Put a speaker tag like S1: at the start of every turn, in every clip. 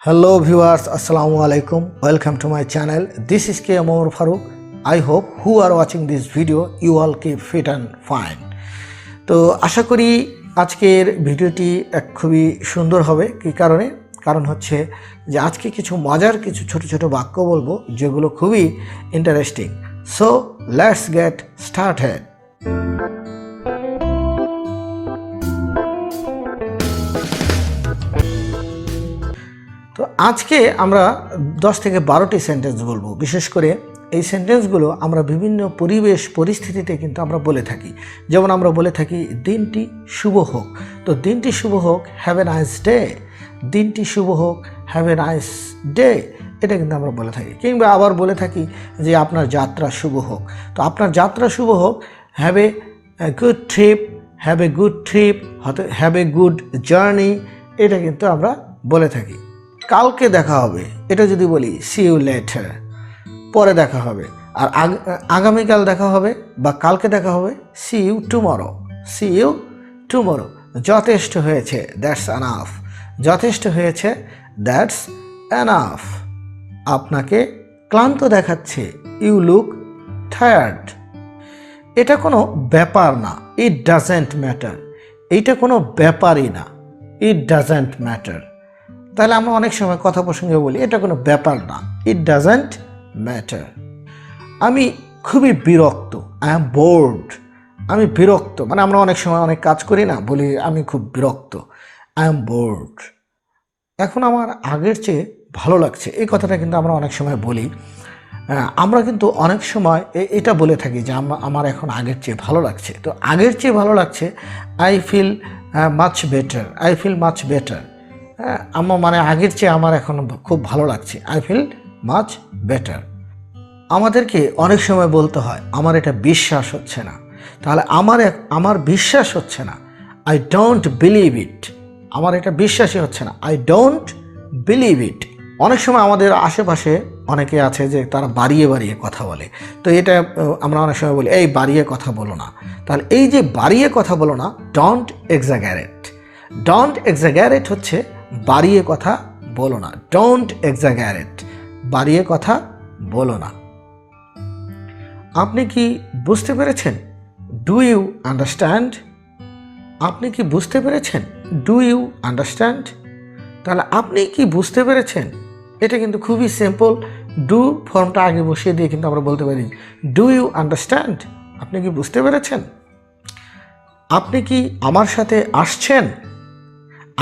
S1: Hello viewers, Assalamu alaikum. Welcome to my channel. This is Faruk. I hope who are watching this video you all keep fit and fine. তো আশা করি আজকের ভিডিওটি খুবই সুন্দর হবে। কি কারণে? কারণ হচ্ছে যে আজকে কিছু মজার কিছু ছোট ছোট বাক্য বলবো যেগুলো খুবই interesting. So let's get started. তো আজকে আমরা 10 থেকে 12টি সেন্টেন্স বলবো। বিশেষ করে এই সেন্টেন্সগুলো আমরা বিভিন্ন পরিবেশ পরিস্থিতিতে কিন্তু আমরা বলে থাকি। যেমন আমরা বলে থাকি দিনটি শুভ হোক। তো দিনটি শুভ হোক, হ্যাভ এ নাইস ডে। দিনটি শুভ হোক, হ্যাভ এ নাইস ডে, এটা কিন্তু আমরা বলে থাকি। কিংবা আবার বলে থাকি যে আপনার যাত্রা শুভ হোক। তো আপনার যাত্রা শুভ হোক, have a good trip, have a good trip, have a good journey, এটা কিন্তু আমরা বলে থাকি। কালকে দেখা হবে, এটা যদি বলি সি ইউ লেটার, পরে দেখা হবে। আর আগামীকাল দেখা হবে বা কালকে দেখা হবে see you tomorrow, see you tomorrow. যথেষ্ট হয়েছে, দ্যাটস এনাফ, যথেষ্ট হয়েছে, দ্যাটস এনাফ। আপনাকে ক্লান্ত দেখাচ্ছে, ইউ লুক টায়ার্ড। এটা কোনো ব্যাপার না, ইট ডাজেন্ট ম্যাটার। এইটা কোনো ব্যাপারই না, ইট ডাজেন্ট ম্যাটার। তাহলে আমরা অনেক সময় কথা প্রসঙ্গে বলি এটা কোনো ব্যাপার না, ইট ডাজেন্ট ম্যাটার। আমি খুবই বিরক্ত, আই অ্যাম বোর্ড। আমি বিরক্ত, মানে আমরা অনেক সময় অনেক কাজ করি না, বলি আমি খুব বিরক্ত, আই অ্যাম বোর্ড। এখন আমার আগের চেয়ে ভালো লাগছে, এই কথাটা কিন্তু আমরা অনেক সময় বলি। আমরা কিন্তু অনেক সময় এটা বলে থাকি যে আমার এখন আগের চেয়ে ভালো লাগছে। তো আগের চেয়ে ভালো লাগছে, I feel much better, I feel much better. আমার মানে আগের চেয়ে আমার এখন খুব ভালো লাগছে, আই ফিল মাচ বেটার। আমাদেরকে অনেক সময় বলতে হয় আমার এটা বিশ্বাস হচ্ছে না। তাহলে আমার বিশ্বাস হচ্ছে না, আই ডোন্ট বিলিভ ইট। আমার এটা বিশ্বাসই হচ্ছে না, আই ডোন্ট বিলিভ ইট। অনেক সময় আমাদের আশেপাশে অনেকে আছে যে তারা বাড়িয়ে বাড়িয়ে কথা বলে। তো এটা আমরা অনেক সময় বলি এই বাড়িয়ে কথা বলো না। তাহলে এই যে বাড়িয়ে কথা বলো না, ডোন্ট এক্সাজারেট। ডোন্ট এক্সাজারেট হচ্ছে বাড়িয়ে কথা বলো না, ডোন্ট এক্সাজারেট, বাড়িয়ে কথা বলো না। আপনি কি বুঝতে পেরেছেন? Do you understand? আপনি কি বুঝতে পেরেছেন? Do you understand? তাহলে আপনি কি বুঝতে পেরেছেন, এটা কিন্তু খুবই সিম্পল। ডু ফর্মটা আগে বসিয়ে দিয়ে কিন্তু আমরা বলতে পারি ডু ইউ আন্ডারস্ট্যান্ড? আপনি কি বুঝতে পেরেছেন? আপনি কি আমার সাথে আসছেন?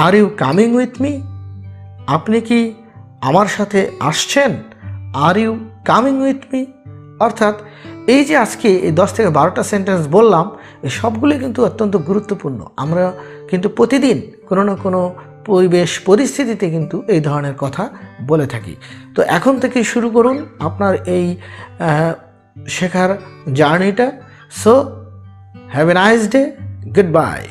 S1: Are you coming with me? আপনি কি আমার সাথে আসছেন? Are you coming with me? অর্থাৎ এই যে আজকে এই 10 থেকে 12টা সেন্টেন্স বললাম, এই সবগুলি কিন্তু অত্যন্ত গুরুত্বপূর্ণ। আমরা কিন্তু প্রতিদিন কোনো না কোনো পরিবেশ পরিস্থিতিতে কিন্তু এই ধরনের কথা বলে থাকি। তো এখন থেকে শুরু করুন আপনার এই শেখার জার্নিটা। So have a nice day, good bye.